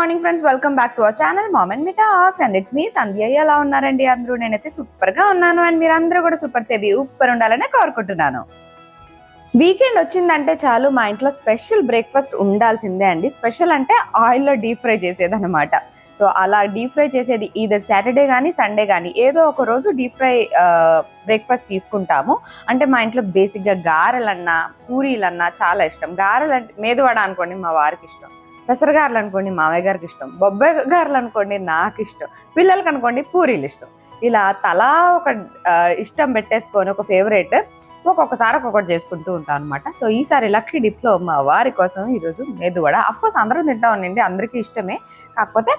Morning friends, welcome back to our channel mom and me talks and it's me Sandhya. ఎలా ఉన్నారండి అందరూ? నేనైతే super గా ఉన్నాను అండ్ మీరు అందరూ కూడా సూపర్ సేవి సూపర్ ఉండాలని కోరుకుంటున్నాను. వీకెండ్ వచ్చిందంటే చాలు మా ఇంట్లో స్పెషల్ బ్రేక్ఫాస్ట్ ఉండాల్సిందే అండి. స్పెషల్ అంటే ఆయిల్లో డీప్ ఫ్రై చేసేది అనమాట. సో అలా డీప్ ఫ్రై చేసేది ఈదర్ సాటర్డే కానీ సండే కానీ ఏదో ఒక రోజు డీప్ ఫ్రై బ్రేక్ఫాస్ట్ తీసుకుంటాము. అంటే మా ఇంట్లో బేసిక్గా గారెలన్నా పూరీలన్నా చాలా ఇష్టం. గారెలు అంటే మేదువడ అనుకోండి మా వారికి ఇష్టం, పెసరగారలు అనుకోండి మామయ్య గారికి ఇష్టం, బొబ్బాయి గారెలు అనుకోండి నాకు ఇష్టం, పిల్లలకి అనుకోండి పూరీలు ఇష్టం. ఇలా తలా ఒక ఇష్టం పెట్టేసుకొని ఒక ఫేవరెట్ ఒక్కొక్కసారి ఒక్కొక్కటి చేసుకుంటూ ఉంటాం అనమాట. సో ఈసారి లక్కీ డిప్లో మా వారి కోసం ఈరోజు మేదువడ. అఫ్కోర్స్ అందరం తింటా ఉండండి, అందరికీ ఇష్టమే. కాకపోతే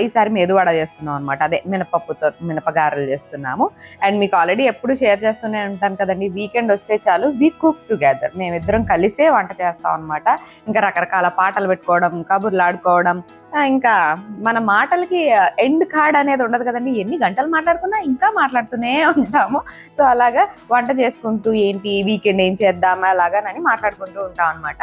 ఈసారి మేదువడ చేస్తున్నాం అనమాట. అదే మినపప్పుతో మినపగారెలు చేస్తున్నాము. అండ్ మీకు ఆల్రెడీ ఎప్పుడు షేర్ చేస్తూనే ఉంటాను కదండి, వీకెండ్ వస్తే చాలు వి కుక్ టుగెదర్. మేమిద్దరం కలిసే వంట చేస్తాం అనమాట. ఇంకా రకరకాల పాటలు పెట్టుకోవడం, కబుర్లు ఆడుకోవడం, ఇంకా మన మాటలకి ఎండ్ కార్డ్ అనేది ఉండదు కదండి. ఎన్ని గంటలు మాట్లాడుకున్నా ఇంకా మాట్లాడుతూనే ఉంటాము. సో అలాగా వంట చేసుకుంటూ ఏంటి వీకెండ్ ఏం చేద్దాం అలాగానని మాట్లాడుకుంటూ ఉంటాం అనమాట.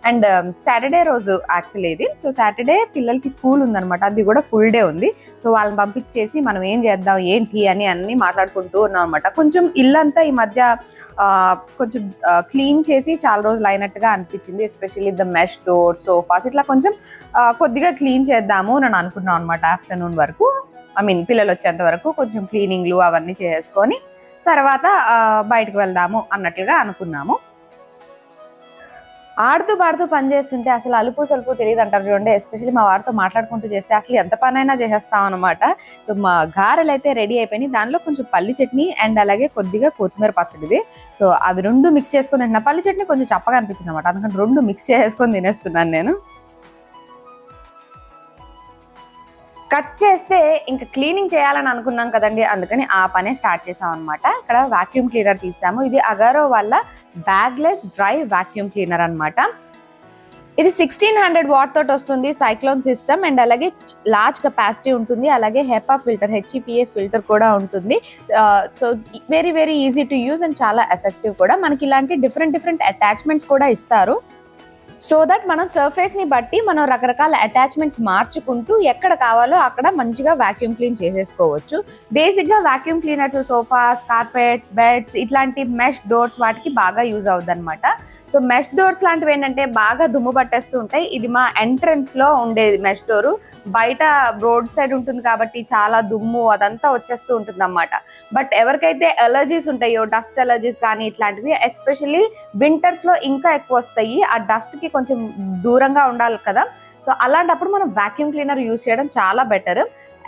అండ్ సాటర్డే రోజు యాక్చువల్లీ ఇది. సో సాటర్డే పిల్లలకి స్కూల్ ఉందనమాట, అది కూడా ఫుల్ డే ఉంది. సో వాళ్ళని పంపించేసి మనం ఏం చేద్దాం ఏంటి అని అన్ని మాట్లాడుకుంటూ ఉన్నాం అనమాట. కొంచెం ఇల్లంతా ఈ మధ్య కొంచెం క్లీన్ చేసి చాలా రోజులు అయినట్టుగా అనిపించింది. Especially the mesh door, sofas ఇట్లా కొంచెం కొద్దిగా క్లీన్ చేద్దాము అని అనుకున్నాం అనమాట. ఆఫ్టర్నూన్ వరకు, పిల్లలు వచ్చేంత వరకు కొంచెం క్లీనింగ్లు అవన్నీ చేసుకొని తర్వాత బయటకు వెళ్దాము అన్నట్లుగా అనుకున్నాము. ఆడుతూ పాడుతూ పని చేస్తుంటే అసలు అలుపు సలుపు తెలియదు అంటారు చూడండి. ఎస్పెషల్లీ మా వారితో మాట్లాడుకుంటూ చేస్తే అసలు ఎంత పనైనా చేసేస్తాం అనమాట. సో మా గారెలు అయితే రెడీ అయిపోయినాయి. దానిలో కొంచెం పల్లి చట్నీ అండ్ అలాగే కొద్దిగా కొత్తిమీర పచ్చడిది. సో అవి రెండు మిక్స్ చేసుకొని తింటున్నా. పల్లి చట్నీ కొంచెం చప్పగా అనిపించింది అనమాట, అందుకని రెండు మిక్స్ చేసుకొని తినేస్తున్నాను నేను. కట్ చేస్తే ఇంకా క్లీనింగ్ చేయాలని అనుకున్నాం కదండి, అందుకని ఆ పనే స్టార్ట్ చేసాం అనమాట. ఇక్కడ వాక్యూమ్ క్లీనర్ తీసాము. ఇది అగారో వల్ల బ్యాగ్లెస్ డ్రై వాక్యూమ్ క్లీనర్ అనమాట. ఇది 1600 వాట్ తోటి వస్తుంది, సైక్లోన్ సిస్టమ్ అండ్ అలాగే లార్జ్ కెపాసిటీ ఉంటుంది. అలాగే హెపా ఫిల్టర్, HEPA ఫిల్టర్ కూడా ఉంటుంది. So very very easy to use and చాలా ఎఫెక్టివ్ కూడా. మనకి ఇలాంటి డిఫరెంట్ అటాచ్మెంట్స్ కూడా ఇస్తారు. సో దట్ మనం సర్ఫేస్ ని బట్టి మనం రకరకాల అటాచ్మెంట్స్ మార్చుకుంటూ ఎక్కడ కావాలో అక్కడ మంచిగా వాక్యూమ్ క్లీన్ చేసేసుకోవచ్చు. బేసిక్ గా vacuum cleaners sofas, carpets, beds ఇట్లాంటి మెష్ డోర్స్ వాటికి బాగా యూజ్ అవుతుంది అనమాట. సో మెష్ డోర్స్ లాంటివి ఏంటంటే బాగా దుమ్ము పట్టేస్తూ ఉంటాయి. ఇది మా ఎంట్రన్స్ లో ఉండేది మెష్ డోరు. బయట రోడ్ సైడ్ ఉంటుంది కాబట్టి చాలా దుమ్ము అదంతా వచ్చేస్తూ ఉంటుంది అన్నమాట. బట్ ఎవరికైతే ఎలర్జీస్ ఉంటాయో, డస్ట్ ఎలర్జీస్ కానీ ఇట్లాంటివి ఎస్పెషల్లీ వింటర్స్ లో ఇంకా ఎక్కువ వస్తాయి. ఆ డస్ట్ కి కొంచెం దూరంగా ఉండాలి కదా. సో అలాంటప్పుడు మనం వాక్యూమ్ క్లీనర్ యూజ్ చేయడం చాలా బెటర్.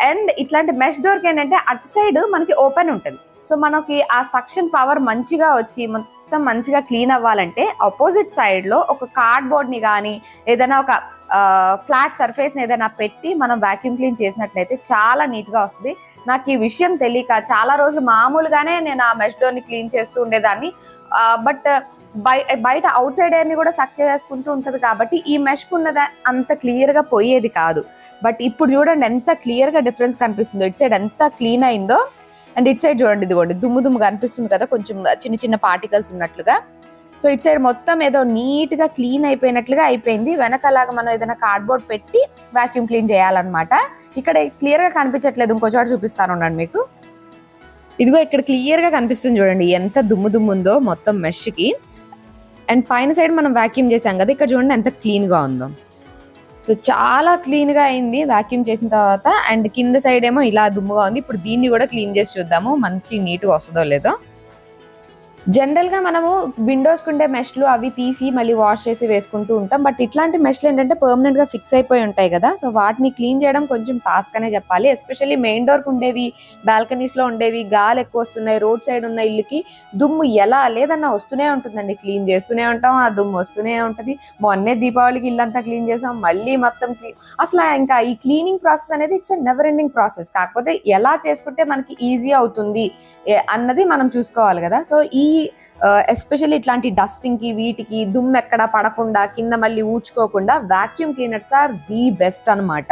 అండ్ ఇట్లాంటి మెష్ డోర్కి ఏంటంటే అటు సైడ్ మనకి ఓపెన్ ఉంటుంది. సో మనకి ఆ సక్షన్ పవర్ మంచిగా వచ్చి మొత్తం మంచిగా క్లీన్ అవ్వాలంటే ఆపోజిట్ సైడ్ లో ఒక కార్డ్బోర్డ్ ని కానీ ఏదైనా ఒక ఫ్లాట్ సర్ఫేస్ ని ఏదైనా పెట్టి మనం వాక్యూమ్ క్లీన్ చేసినట్లయితే చాలా నీట్ గా వస్తుంది. నాకు ఈ విషయం తెలియక చాలా రోజులు మామూలుగానే నేను ఆ మెష్ డోర్ ని క్లీన్ చేస్తూ ఉండేదాన్ని. బట్ బయట అవుట్ సైడ్ ఎయిర్ ని కూడా సక్ చేసుకుంటూ ఉంటది కాబట్టి ఈ మెష్ కున్నది అంత క్లియర్ గా పోయేది కాదు. బట్ ఇప్పుడు చూడండి ఎంత క్లియర్ గా డిఫరెన్స్ కనిపిస్తుందో. ఇటు సైడ్ ఎంత క్లీన్ అయిందో అండ్ ఇటు సైడ్ చూడండి, ఇదిగోండి దుమ్ము కనిపిస్తుంది కదా, కొంచెం చిన్న పార్టికల్స్ ఉన్నట్లుగా. సో ఇటు సైడ్ మొత్తం ఏదో నీట్ గా క్లీన్ అయిపోయినట్లుగా అయిపోయింది. వెనకలాగా మనం ఏదైనా కార్డ్బోర్డ్ పెట్టి వాక్యూమ్ క్లీన్ చేయాలన్నమాట. ఇక్కడ క్లియర్ గా కనిపించట్లేదు, ఇంకో చోట చూపిస్తాను ఉండండి మీకు. ఇదిగో ఇక్కడ క్లియర్ గా కనిపిస్తుంది చూడండి ఎంత దుమ్ము ఉందో మొత్తం మెష్ కి. అండ్ పైన సైడ్ మనం వాక్యూమ్ చేసాం కదా, ఇక్కడ చూడండి ఎంత క్లీన్ గా ఉందో. సో చాలా క్లీన్ గా అయింది వాక్యూమ్ చేసిన తర్వాత. అండ్ కింద సైడ్ ఏమో ఇలా దుమ్ముగా ఉంది. ఇప్పుడు దీన్ని కూడా క్లీన్ చేసి చూద్దాము మంచి నీట్ గా వస్తుందో లేదో. జనరల్ గా మనము విండోస్ కుండే మెష్లు అవి తీసి మళ్ళీ వాష్ చేసి వేసుకుంటూ ఉంటాం. బట్ ఇట్లాంటి మెష్లు ఏంటంటే పర్మనెంట్ గా ఫిక్స్ అయిపోయి ఉంటాయి కదా. సో వాటిని క్లీన్ చేయడం కొంచెం టాస్క్ అనే చెప్పాలి. ఎస్పెషల్లీ మెయిన్ డోర్ కు ఉండేవి, బాల్కనీస్ లో ఉండేవి, గాలి ఎక్కువ వస్తున్నాయి, రోడ్ సైడ్ ఉన్న ఇల్లుకి దుమ్ము ఎలా లేదన్నా వస్తూనే ఉంటుందండి. క్లీన్ చేస్తూనే ఉంటాం, ఆ దుమ్ము వస్తూనే ఉంటది. మొన్నే దీపావళికి ఇల్లంతా క్లీన్ చేసాం, మళ్ళీ మొత్తం అసలు ఇంకా ఈ క్లీనింగ్ ప్రాసెస్ అనేది it's a never ending process. కాకపోతే ఎలా చేసుకుంటే మనకి ఈజీ అవుతుంది అన్నది మనం చూసుకోవాలి కదా. సో ఈ ఎస్పెషల్లీ ఇట్లాంటి డస్టింగ్ కి వీటికి దుమ్ము ఎక్కడ పడకుండా కింద మళ్ళీ ఊడ్చుకోకుండా vacuum cleaners are the best అనమాట.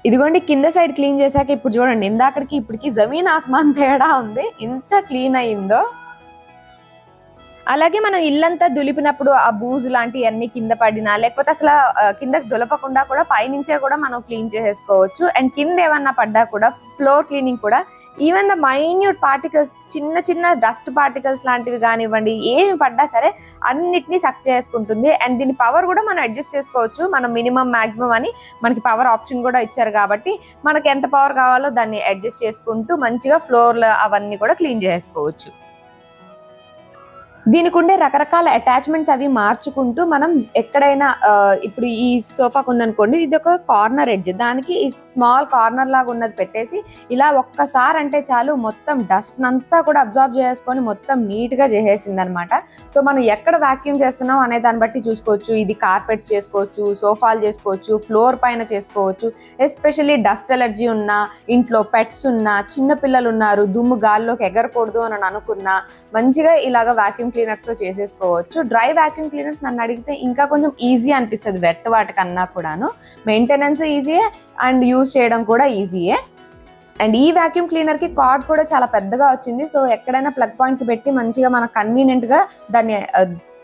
ఇదిగోండి కింద సైడ్ క్లీన్ చేశాక ఇప్పుడు చూడండి ఇందాకడికి ఇప్పటికి జమీన్ ఆస్మాన్ తేడా ఉంది, ఇంత క్లీన్ అయిందో. అలాగే మనం ఇల్లంతా దులిపినప్పుడు ఆ బూజు లాంటివన్నీ కింద పడినా లేకపోతే అసలు కిందకి దులపకుండా కూడా పైనుంచే కూడా మనం క్లీన్ చేసేసుకోవచ్చు. అండ్ కింద ఏమన్నా పడ్డా కూడా ఫ్లోర్ క్లీనింగ్ కూడా ఈవెన్ ద మైన్యూట్ పార్టికల్స్, చిన్న చిన్న డస్ట్ పార్టికల్స్ లాంటివి కానివ్వండి, ఏమి పడ్డా సరే అన్నిటినీ సక్ చేసుకుంటుంది. అండ్ దీని పవర్ కూడా మనం అడ్జస్ట్ చేసుకోవచ్చు. మనం మినిమం మాక్సిమం అని మనకి పవర్ ఆప్షన్ కూడా ఇచ్చారు కాబట్టి మనకి ఎంత పవర్ కావాలో దాన్ని అడ్జస్ట్ చేసుకుంటూ మంచిగా ఫ్లోర్లు అవన్నీ కూడా క్లీన్ చేసుకోవచ్చు. దీనికి ఉండే రకరకాల అటాచ్మెంట్స్ అవి మార్చుకుంటూ మనం ఎక్కడైనా ఇప్పుడు ఈ సోఫాకు ఉందనుకోండి, ఇది ఒక కార్నర్ ఎడ్జ్, దానికి ఈ స్మాల్ కార్నర్ లాగా ఉన్నది పెట్టేసి ఇలా ఒక్కసారి అంటే చాలు మొత్తం డస్ట్ అంతా కూడా అబ్జార్బ్ చేసుకొని మొత్తం నీట్గా చేసేసింది అనమాట. సో మనం ఎక్కడ వాక్యూమ్ చేస్తున్నాం అనే దాన్ని బట్టి చూసుకోవచ్చు. ఇది కార్పెట్స్ చేసుకోవచ్చు, సోఫాలు చేసుకోవచ్చు, ఫ్లోర్ పైన చేసుకోవచ్చు. ఎస్పెషల్లీ డస్ట్ ఎలర్జీ ఉన్నా, ఇంట్లో పెట్స్ ఉన్నా, చిన్న పిల్లలు ఉన్నారు, దుమ్ము గాల్లోకి ఎగరకూడదు అని అనుకున్నా మంచిగా ఇలాగ వాక్యూమ్ క్లీనర్స్ తో చేసేసుకోవచ్చు. డ్రై వాక్యూమ్ క్లీనర్స్ నన్ను అడిగితే ఇంకా కొంచెం ఈజీ అనిపిస్తుంది వెట్ వాటికన్నా కూడాను. మెయింటెనెన్స్ ఈజీయే అండ్ యూజ్ చేయడం కూడా ఈజీయే. అండ్ ఈ వాక్యూమ్ క్లీనర్ కి కార్డ్ కూడా చాలా పెద్దగా వచ్చింది. సో ఎక్కడైనా ప్లగ్ పాయింట్ కి పెట్టి మంచిగా మనకు కన్వీనియంట్ గా దాన్ని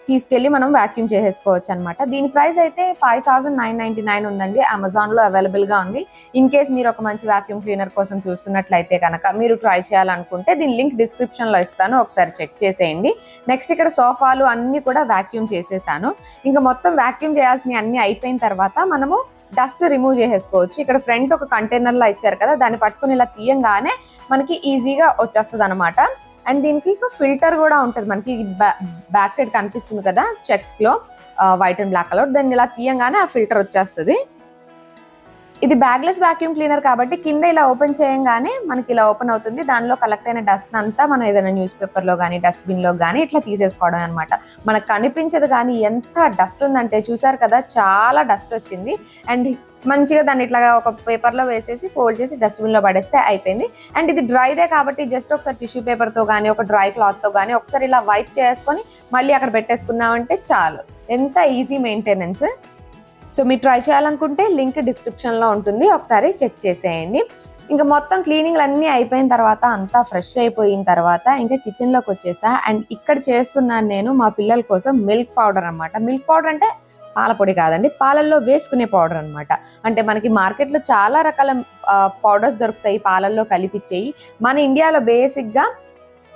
తీసుకెళ్లి మనం వాక్యూమ్ చేసేసుకోవచ్చు అనమాట. దీని ప్రైస్ అయితే 5999 ఉందండి. అమెజాన్ లో అవైలబుల్ గా ఉంది. ఇన్ కేస్ మీరు ఒక మంచి వాక్యూమ్ క్లీనర్ కోసం చూస్తున్నట్లయితే కనుక మీరు ట్రై చేయాలనుకుంటే దీని లింక్ డిస్క్రిప్షన్ లో ఇస్తాను, ఒకసారి చెక్ చేసేయండి. నెక్స్ట్ ఇక్కడ సోఫాలు అన్ని కూడా వాక్యూమ్ చేసేసాను. ఇంకా మొత్తం వాక్యూమ్ చేయాల్సినవి అన్ని అయిపోయిన తర్వాత మనము డస్ట్ రిమూవ్ చేసేసుకోవచ్చు. ఇక్కడ ఫ్రంట్ ఒక కంటైనర్ లా ఇచ్చారు కదా, దాన్ని పట్టుకుని ఇలా తీయంగానే మనకి ఈజీగా వచ్చేస్తుంది అనమాట. అండ్ దీనికి ఫిల్టర్ కూడా ఉంటుంది. మనకి బ్యాక్ సైడ్ కనిపిస్తుంది కదా చెక్స్ లో వైట్ అండ్ బ్లాక్ కలర్, దాన్ని ఇలా తీయంగానే ఆ ఫిల్టర్ వచ్చేస్తుంది. ఇది బ్యాగ్లెస్ వాక్యూమ్ క్లీనర్ కాబట్టి కింద ఇలా ఓపెన్ చేయంగానే మనకి ఇలా ఓపెన్ అవుతుంది. దానిలో కలెక్ట్ అయిన డస్ట్ అంతా మనం ఏదైనా న్యూస్ పేపర్ లో కానీ డస్ట్బిన్ లో కానీ ఇట్లా తీసేసుకోవడం అనమాట. మనకు కనిపించదు కానీ ఎంత డస్ట్ ఉందంటే చూసారు కదా, చాలా డస్ట్ వచ్చింది. అండ్ మంచిగా దాన్ని ఇట్లా ఒక పేపర్ లో వేసేసి ఫోల్డ్ చేసి డస్ట్బిన్ లో పడేస్తే అయిపోయింది. అండ్ ఇది డ్రైదే కాబట్టి జస్ట్ ఒకసారి టిష్యూ పేపర్ తో కానీ ఒక డ్రై క్లాత్ తో కానీ ఒకసారి ఇలా వైప్ చేసుకొని మళ్ళీ అక్కడ పెట్టేసుకున్నామంటే చాలు. ఎంత ఈజీ మెయింటెనెన్స్. సో మీరు ట్రై చేయాలనుకుంటే లింక్ డిస్క్రిప్షన్లో ఉంటుంది, ఒకసారి చెక్ చేసేయండి. ఇంకా మొత్తం క్లీనింగ్లు అన్నీ అయిపోయిన తర్వాత అంతా ఫ్రెష్ అయిపోయిన తర్వాత ఇంకా కిచెన్లోకి వచ్చేసా. అండ్ ఇక్కడ చేస్తున్నాను నేను మా పిల్లల కోసం మిల్క్ పౌడర్ అనమాట. మిల్క్ పౌడర్ అంటే పాల పొడి కాదండి, పాలల్లో వేసుకునే పౌడర్ అనమాట. అంటే మనకి మార్కెట్లో చాలా రకాల పౌడర్స్ దొరుకుతాయి పాలల్లో కలిపిచ్చేయి. మన ఇండియాలో బేసిక్గా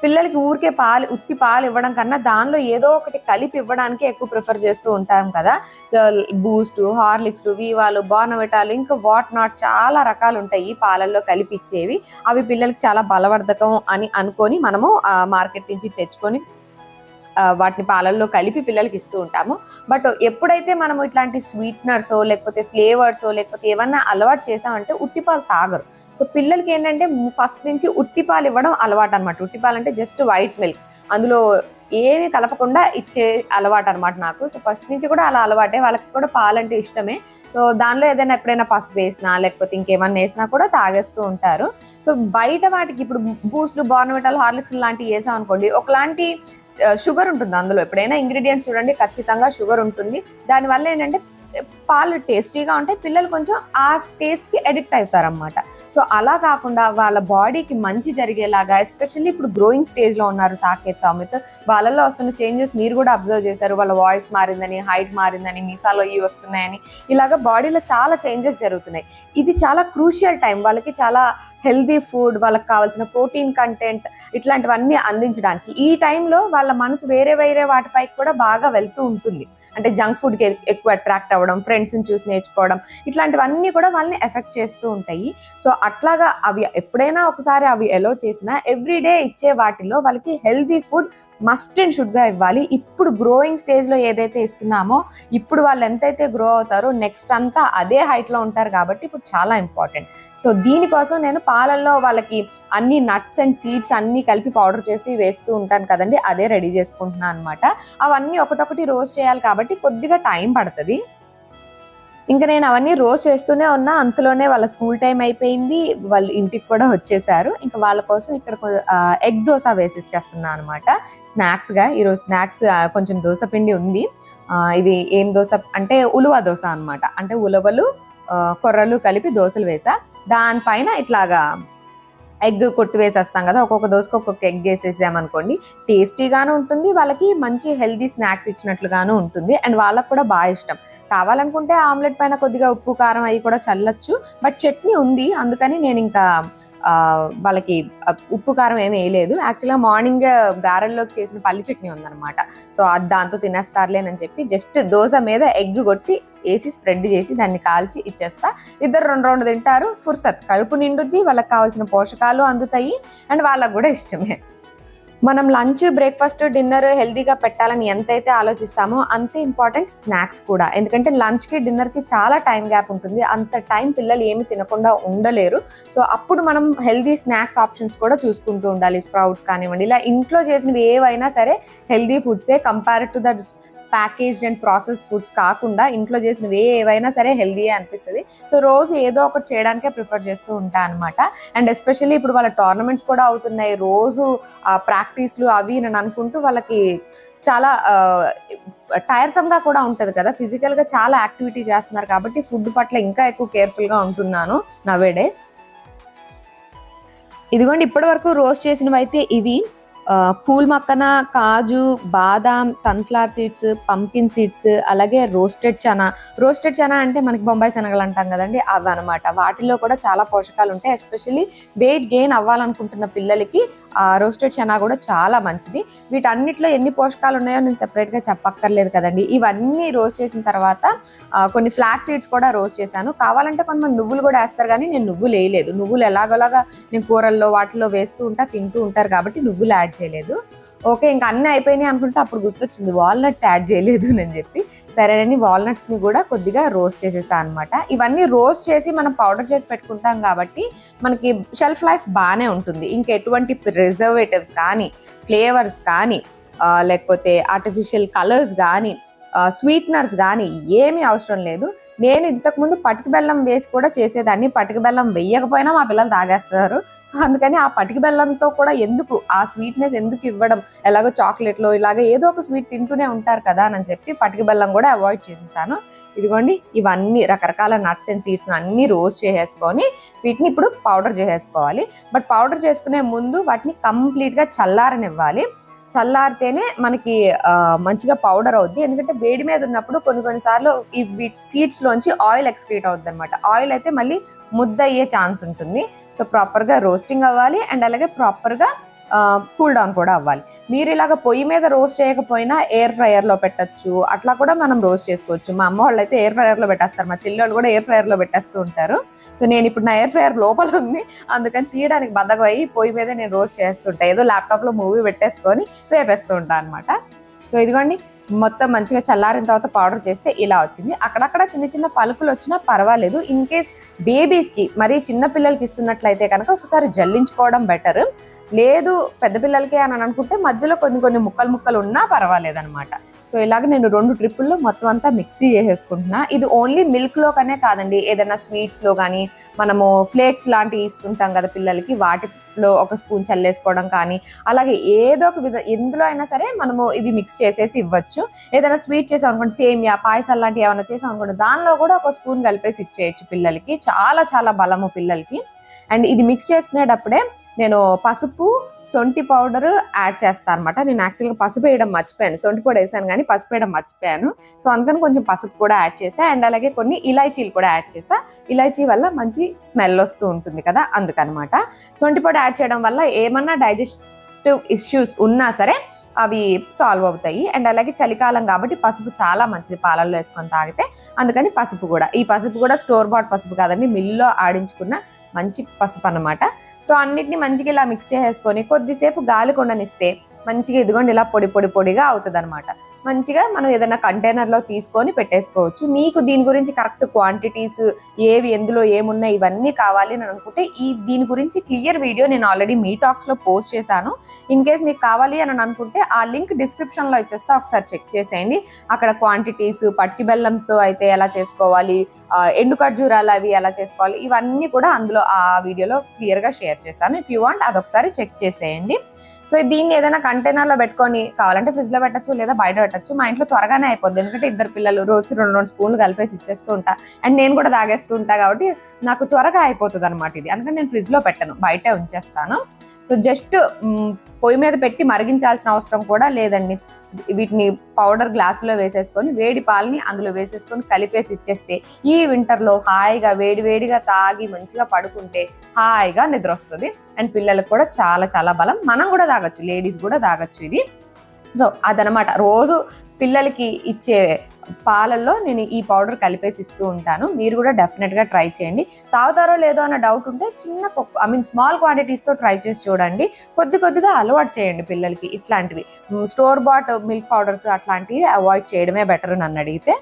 పిల్లలకి ఊరికే ఉత్తి పాలు ఇవ్వడం కన్నా దానిలో ఏదో ఒకటి కలిపి ఇవ్వడానికి ఎక్కువ ప్రిఫర్ చేస్తూ ఉంటాం కదా. సో బూస్ట్, హార్లిక్స్, వీవాలు, బోర్నవిటాలు, ఇంకా వాట్ నాట్ చాలా రకాలు ఉంటాయి పాలల్లో కలిపిచ్చేవి. అవి పిల్లలకి చాలా బలవర్ధకం అని అనుకొని మనము మార్కెట్ నుంచి తెచ్చుకొని వాటిని పాలల్లో కలిపి పిల్లలకి ఇస్తూ ఉంటాము. బట్ ఎప్పుడైతే మనం ఇట్లాంటి స్వీట్నర్సో లేకపోతే ఫ్లేవర్సో లేకపోతే ఏమన్నా అలవాటు చేసామంటే ఉట్టిపాలు తాగరు. సో పిల్లలకి ఏంటంటే ఫస్ట్ నుంచి ఉట్టిపాలు ఇవ్వడం అలవాటు అనమాట. ఉట్టిపాలు అంటే జస్ట్ వైట్ మిల్క్, అందులో ఏమి కలపకుండా ఇచ్చే అలవాటు అనమాట నాకు. సో ఫస్ట్ నుంచి కూడా అలా అలవాటే, వాళ్ళకి కూడా పాలంటే ఇష్టమే. సో దానిలో ఏదైనా ఎప్పుడైనా పసుపు వేసినా లేకపోతే ఇంకేమన్నా వేసినా కూడా తాగేస్తూ ఉంటారు. సో బయట వాటికి ఇప్పుడు బూస్ట్లు, బోర్నవిటాలు, హార్లిక్స్ లాంటివి వేసాం అనుకోండి, ఒకలాంటి షుగర్ ఉంటుంది అందులో. ఎప్పుడైనా ఇంగ్రీడియంట్స్ చూడండి ఖచ్చితంగా షుగర్ ఉంటుంది. దానివల్ల ఏంటంటే పాలు టేస్టీగా ఉంటాయి, పిల్లలు కొంచెం ఆ టేస్ట్కి అడిక్ట్ అవుతారనమాట. సో అలా కాకుండా వాళ్ళ బాడీకి మంచి జరిగేలాగా, ఎస్పెషల్లీ ఇప్పుడు గ్రోయింగ్ స్టేజ్లో ఉన్నారు సాకేత్, సౌమిత్, వాళ్ళల్లో వస్తున్న చేంజెస్ మీరు కూడా అబ్జర్వ్ చేశారు. వాళ్ళ వాయిస్ మారిందని, హైట్ మారిందని, మీసాలో ఇవి వస్తున్నాయని, ఇలాగ బాడీలో చాలా చేంజెస్ జరుగుతున్నాయి. ఇది చాలా క్రూషియల్ టైం వాళ్ళకి, చాలా హెల్దీ ఫుడ్, వాళ్ళకి కావాల్సిన ప్రోటీన్ కంటెంట్ ఇట్లాంటివన్నీ అందించడానికి. ఈ టైంలో వాళ్ళ మనసు వేరే వేరే వాటిపైకి కూడా బాగా వెళ్తూ ఉంటుంది. అంటే జంక్ ఫుడ్కి ఎక్కువ అట్రాక్ట్ అవ్వడం, ఫ్రెండ్స్ని చూసి నేర్చుకోవడం, ఇట్లాంటివన్నీ కూడా వాళ్ళని ఎఫెక్ట్ చేస్తూ ఉంటాయి. సో అట్లాగా అవి ఎప్పుడైనా ఒకసారి అవి ఎలో చేసినా ఎవ్రీడే ఇచ్చే వాటిలో వాళ్ళకి హెల్తీ ఫుడ్ మస్ట్ అండ్ షుడ్గా ఇవ్వాలి. ఇప్పుడు గ్రోయింగ్ స్టేజ్లో ఏదైతే ఇస్తున్నామో, ఇప్పుడు వాళ్ళు ఎంతైతే గ్రో అవుతారో నెక్స్ట్ అంతా అదే హైట్లో ఉంటారు కాబట్టి ఇప్పుడు చాలా ఇంపార్టెంట్. సో దీనికోసం నేను పాలల్లో వాళ్ళకి అన్ని నట్స్ అండ్ సీడ్స్ అన్నీ కలిపి పౌడర్ చేసి వేస్తూ ఉంటాను కదండి, అదే రెడీ చేసుకుంటున్నాను అనమాట. అవన్నీ ఒకటొకటి రోస్ట్ చేయాలి కాబట్టి కొద్దిగా టైం పడుతుంది. ఇంకా నేను అవన్నీ రోజ్ చేస్తూనే ఉన్నా. అంతలోనే వాళ్ళ స్కూల్ టైం అయిపోయింది, వాళ్ళు ఇంటికి కూడా వచ్చేసారు. ఇంకా వాళ్ళ కోసం ఇక్కడ ఎగ్ దోశ వేసిచ్చేస్తున్నా అనమాట స్నాక్స్గా. ఈరోజు స్నాక్స్ కొంచెం దోశ పిండి ఉంది. ఇవి ఏం దోశ అంటే ఉలువ దోశ అనమాట. అంటే ఉలవలు, కొర్రలు కలిపి దోశలు వేసా. దానిపైన ఇట్లాగా ఎగ్ కొట్టి వేసేస్తాం కదా, ఒక్కొక్క దోసకు ఒక్కొక్క ఎగ్ వేసేసామనుకోండి, టేస్టీగాను ఉంటుంది, వాళ్ళకి మంచి హెల్దీ స్నాక్స్ ఇచ్చినట్లుగాను ఉంటుంది, అండ్ వాళ్ళకి కూడా బాగా ఇష్టం. కావాలనుకుంటే ఆమ్లెట్ పైన కొద్దిగా ఉప్పు కారం అవి కూడా చల్లొచ్చు, బట్ చట్నీ ఉంది, అందుకని నేను ఇంకా వాళ్ళకి ఉప్పు కారం ఏమి వేయలేదు. యాక్చువల్గా మార్నింగ్ గారెల్లోకి చేసిన పల్లి చట్నీ ఉందన్నమాట, సో అది దాంతో తినేస్తారులేనని చెప్పి జస్ట్ దోశ మీద ఎగ్ కొట్టి వేసి స్ప్రెడ్ చేసి దాన్ని కాల్చి ఇచ్చేస్తా. ఇద్దరు 2 తింటారు, ఫుర్సత్, కడుపు నిండుద్ది, వాళ్ళకి కావాల్సిన పోషకాలు అందుతాయి, అండ్ వాళ్ళకు కూడా ఇష్టమే. మనం లంచ్, బ్రేక్ఫాస్ట్, డిన్నర్ హెల్దీగా పెట్టాలని ఎంతైతే ఆలోచిస్తామో అంతే ఇంపార్టెంట్ స్నాక్స్ కూడా. ఎందుకంటే లంచ్కి, డిన్నర్కి చాలా టైం గ్యాప్ ఉంటుంది, అంత టైం పిల్లలు ఏమి తినకుండా ఉండలేరు. సో అప్పుడు మనం హెల్దీ స్నాక్స్ ఆప్షన్స్ కూడా చూసుకుంటూ ఉండాలి. స్ప్రౌట్స్ కానివ్వండి, ఇలా ఇంట్లో చేసినవి ఏవైనా సరే హెల్దీ ఫుడ్సే, compare to the packaged and process foods కాకుండా ఇంట్లో చేసినవి ఏవైనా సరే హెల్దీయే అనిపిస్తుంది. సో రోజు ఏదో ఒకటి చేయడానికే ప్రిఫర్ చేస్తూ ఉంటా అనమాట. అండ్ ఎస్పెషల్లీ ఇప్పుడు వాళ్ళ టోర్నమెంట్స్ కూడా అవుతున్నాయి, రోజు ప్రాక్టీస్లు అవి నేను అనుకుంటూ వాళ్ళకి చాలా టైర్సమ్గా కూడా ఉంటుంది కదా, ఫిజికల్గా చాలా యాక్టివిటీ చేస్తున్నారు కాబట్టి ఫుడ్ పట్ల ఇంకా ఎక్కువ కేర్ఫుల్గా ఉంటున్నాను నవేడేస్. ఇదిగోండి, ఇప్పటి వరకు రోస్ట్ చేసినవి అయితే ఇవి. పూల్ మక్కన, కాజు, బాదాం, సన్ఫ్లవర్ సీడ్స్, పంకిన్ సీడ్స్, అలాగే రోస్టెడ్ చనా. రోస్టెడ్ చనా అంటే మనకి బొంబాయి శనగలు అంటాం కదండి, అవి అనమాట. వాటిలో కూడా చాలా పోషకాలు ఉంటాయి. ఎస్పెషల్లీ వెయిట్ గెయిన్ అవ్వాలనుకుంటున్న పిల్లలకి రోస్టెడ్ చనా కూడా చాలా మంచిది. వీటన్నిటిలో ఎన్ని పోషకాలు ఉన్నాయో నేను సెపరేట్గా చెప్పక్కర్లేదు కదండి. ఇవన్నీ రోస్ట్ చేసిన తర్వాత కొన్ని ఫ్లాక్ సీడ్స్ కూడా రోస్ట్ చేశాను. కావాలంటే కొంతమంది నువ్వులు కూడా వేస్తారు, కానీ నేను నువ్వులు వేయలేదు. నువ్వులు ఎలాగోలాగా నేను కూరల్లో వాటిలో వేస్తూ ఉంటా, తింటూ ఉంటారు కాబట్టి నువ్వులు యాడ్ చేయలేదు. ఓకే, ఇంకా అన్నీ అయిపోయినాయి అనుకుంటే అప్పుడు గుర్తొచ్చింది వాల్నట్స్ యాడ్ చేయలేదు అని చెప్పి, సరేనని వాల్నట్స్ని కూడా కొద్దిగా రోస్ట్ చేసేసా అనమాట. ఇవన్నీ రోస్ట్ చేసి మనం పౌడర్ చేసి పెట్టుకుంటాం కాబట్టి మనకి షెల్ఫ్ లైఫ్ బాగానే ఉంటుంది. ఇంకా ఎటువంటి ప్రిజర్వేటివ్స్ కానీ, ఫ్లేవర్స్ కానీ, లేకపోతే ఆర్టిఫిషియల్ కలర్స్ కానీ, స్వీట్నర్స్ కానీ ఏమీ అవసరం లేదు. నేను ఇంతకుముందు పటిక బెల్లం వేసి కూడా చేసేదాన్ని. పటిక బెల్లం వేయకపోయినా మా పిల్లలు తాగేస్తారు. సో అందుకని ఆ పటిక బెల్లంతో కూడా ఎందుకు ఆ స్వీట్నెస్ ఎందుకు ఇవ్వడం, ఎలాగో చాక్లెట్లో ఇలాగ ఏదో ఒక స్వీట్ తింటూనే ఉంటారు కదా అని చెప్పి పటిక బెల్లం కూడా అవాయిడ్ చేసేసాను. ఇదిగోండి, ఇవన్నీ రకరకాల నట్స్ అండ్ సీడ్స్ అన్నీ రోస్ట్ చేసేసుకొని వీటిని ఇప్పుడు పౌడర్ చేసేసుకోవాలి. బట్ పౌడర్ చేసుకునే ముందు వాటిని కంప్లీట్గా చల్లారనివ్వాలి. చల్లారితేనే మనకి మంచిగా పౌడర్ అవుద్ది. ఎందుకంటే వేడి మీద ఉన్నప్పుడు కొన్నిసార్లు ఈ సీడ్స్ లోంచి ఆయిల్ ఎక్స్క్రీట్ అవుద్ది అనమాట. ఆయిల్ అయితే మళ్ళీ ముద్ద అయ్యే ఛాన్స్ ఉంటుంది. సో ప్రాపర్గా రోస్టింగ్ అవ్వాలి, అండ్ అలాగే ప్రాపర్గా కూల్ డౌన్ కూడా అవ్వాలి. మీరు ఇలాగ పొయ్యి మీద రోస్ట్ చేయకపోయినా ఎయిర్ ఫ్రైయర్లో పెట్టచ్చు, అట్లా కూడా మనం రోస్ట్ చేసుకోవచ్చు. మా అమ్మ వాళ్ళు అయితే ఎయిర్ ఫ్రైయర్లో పెట్టేస్తారు, మా చెల్లి వాళ్ళు కూడా ఎయిర్ ఫ్రైయర్లో పెట్టేస్తూ ఉంటారు. సో నేను ఇప్పుడు నా ఎయిర్ ఫ్రైయర్ లోపల ఉంది, అందుకని తీయడానికి బద్దగా అయ్యి పొయ్యి మీద నేను రోస్ట్ చేస్తుంటాను. ఏదో ల్యాప్టాప్లో మూవీ పెట్టేసుకొని వేపేస్తూ ఉంటాను అనమాట. సో ఇదిగోండి, మొత్తం మంచిగా చల్లారిన తర్వాత పౌడర్ చేస్తే ఇలా వచ్చింది. అక్కడక్కడ చిన్న చిన్న పలుకులు వచ్చినా పర్వాలేదు. ఇన్ కేస్ బేబీస్కి, మరీ చిన్న పిల్లలకి ఇస్తున్నట్లయితే కనుక ఒకసారి జల్లించుకోవడం బెటర్. లేదు పెద్ద పిల్లలకి అని అనుకుంటే మధ్యలో కొన్ని ముక్కలు ఉన్నా పర్వాలేదు అనమాట. సో ఇలాగ నేను 2 ట్రిప్పుల్లో మొత్తం అంతా మిక్సీ చేసేసుకుంటున్నా. ఇది ఓన్లీ మిల్క్లోకనే కాదండి, ఏదైనా స్వీట్స్లో కానీ, మనము ఫ్లేక్స్ లాంటివి ఇస్తుంటాం కదా పిల్లలకి, వాటిలో ఒక స్పూన్ చల్లేసుకోవడం కానీ, అలాగే ఏదో ఒక ఎందులో అయినా సరే మనము ఇవి మిక్స్ చేసేసి ఇవ్వచ్చు. ఏదైనా స్వీట్ చేసాం అనుకోండి, సేమియా పాయసాలు లాంటివి ఏమైనా చేసాం అనుకోండి, దానిలో కూడా ఒక స్పూన్ కలిపేసి ఇచ్చేయచ్చు పిల్లలకి. చాలా చాలా బలము పిల్లలకి. అండ్ ఇది మిక్స్ చేసుకునేటప్పుడే నేను పసుపు, సొంటి పౌడర్ యాడ్ చేస్తాను అనమాట. నేను యాక్చువల్గా పసుపు వేయడం మర్చిపోయాను, సొంటి పొడి వేసాను కానీ పసుపు వేయడం మర్చిపోయాను. సో అందుకని కొంచెం పసుపు కూడా యాడ్ చేసా, అండ్ అలాగే కొన్ని ఇలాచీలు కూడా యాడ్ చేసా. ఇలాచీ వల్ల మంచి స్మెల్ వస్తూ ఉంటుంది కదా, అందుకనమాట. సొంటి పొడి యాడ్ చేయడం వల్ల ఏమన్నా డైజెస్టివ్ ఇష్యూస్ ఉన్నా సరే అవి సాల్వ్ అవుతాయి. అండ్ అలాగే చలికాలం కాబట్టి పసుపు చాలా మంచిది పాలల్లో వేసుకొని తాగితే, అందుకని పసుపు కూడా. ఈ పసుపు కూడా స్టోర్ బాట్ పసుపు కాదండి, మిల్లులో ఆడించుకున్న మంచి పసుపు అన్నమాట. సో అన్నిటిని మంచిగా ఇలా మిక్స్ చేసుకొని కొద్దిసేపు గాలి కొండనిస్తే మంచిగా ఇదిగోండి ఇలా పొడిగా అవుతుంది అనమాట. మంచిగా మనం ఏదైనా కంటైనర్లో తీసుకొని పెట్టేసుకోవచ్చు. మీకు దీని గురించి కరెక్ట్ క్వాంటిటీస్ ఏవి, ఎందులో ఏమున్నాయి, ఇవన్నీ కావాలి అని అనుకుంటే దీని గురించి క్లియర్ వీడియో నేను ఆల్రెడీ మీ టాక్స్లో పోస్ట్ చేశాను. ఇన్ కేస్ మీకు కావాలి అని అనుకుంటే ఆ లింక్ డిస్క్రిప్షన్లో ఇచ్చేస్తా, ఒకసారి చెక్ చేసేయండి. అక్కడ క్వాంటిటీస్, పట్టిక బెల్లంతో అయితే ఎలా చేసుకోవాలి, ఎండు ఖర్జూరాలు అవి ఎలా చేసుకోవాలి, ఇవన్నీ కూడా అందులో ఆ వీడియోలో క్లియర్గా షేర్ చేశాను. ఇఫ్ యూ వాంట్ అదొకసారి చెక్ చేసేయండి. సో దీన్ని ఏదైనా కంటైనర్లో పెట్టుకొని కావాలంటే ఫ్రిడ్జ్లో పెట్టచ్చు లేదా బయట పెట్టచ్చు. మా ఇంట్లో త్వరగానే అయిపోద్ది, ఎందుకంటే ఇద్దరు పిల్లలు, రోజుకి 2 స్పూన్లు కలిపేసి ఇచ్చేస్తూ ఉంటా. అండ్ నేను కూడా తాగేస్తూ ఉంటా కాబట్టి నాకు త్వరగా అయిపోతుంది అనమాట ఇది. అందుకని నేను ఫ్రిడ్జ్లో పెట్టను, బయటే ఉంచేస్తాను. సో జస్ట్ పొయ్యి మీద పెట్టి మరిగించాల్సిన అవసరం కూడా లేదండి. వీటిని పౌడర్ గ్లాసులో వేసేసుకొని వేడి పాలని అందులో వేసేసుకొని కలిపేసి ఇచ్చేస్తే ఈ వింటర్లో హాయిగా వేడివేడిగా తాగి మంచిగా పడుకుంటే హాయిగా నిద్ర వస్తుంది. అండ్ పిల్లలకు కూడా చాలా చాలా బలం. మనం కూడా తాగొచ్చు, లేడీస్ కూడా తాగొచ్చు ఇది. సో అదనమాట, రోజు పిల్లలకి ఇచ్చే పాలల్లో నేను ఈ పౌడర్ కలిపేసి ఇస్తూ ఉంటాను. మీరు కూడా డెఫినెట్గా ట్రై చేయండి. తాగుతారో లేదో అన్న డౌట్ ఉంటే స్మాల్ క్వాంటిటీస్తో ట్రై చేసి చూడండి. కొద్దిగా అలవాటు చేయండి పిల్లలకి. ఇట్లాంటివి స్టోర్ బాట్ మిల్క్ పౌడర్స్ అట్లాంటివి అవాయిడ్ చేయడమే బెటర్ నన్ను అడిగితే.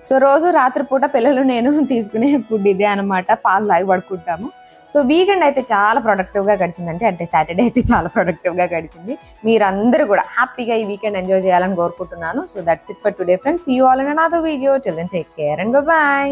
సో రోజు రాత్రిపూట పిల్లలు నేను తీసుకునే ఫుడ్ ఇదే అనమాట, పాలు తాగి పడుకుంటాము. సో వీకెండ్ అయితే చాలా ప్రొడక్టివ్గా గడిచిందంటే, అంటే సాటర్డే అయితే చాలా ప్రొడక్టివ్గా గడిచింది. మీరందరూ కూడా హ్యాపీగా ఈ వీకెండ్ ఎంజాయ్ చేయాలని కోరుకుంటున్నాను. So that's it for today friends. See you all in another video. Till then take care and by.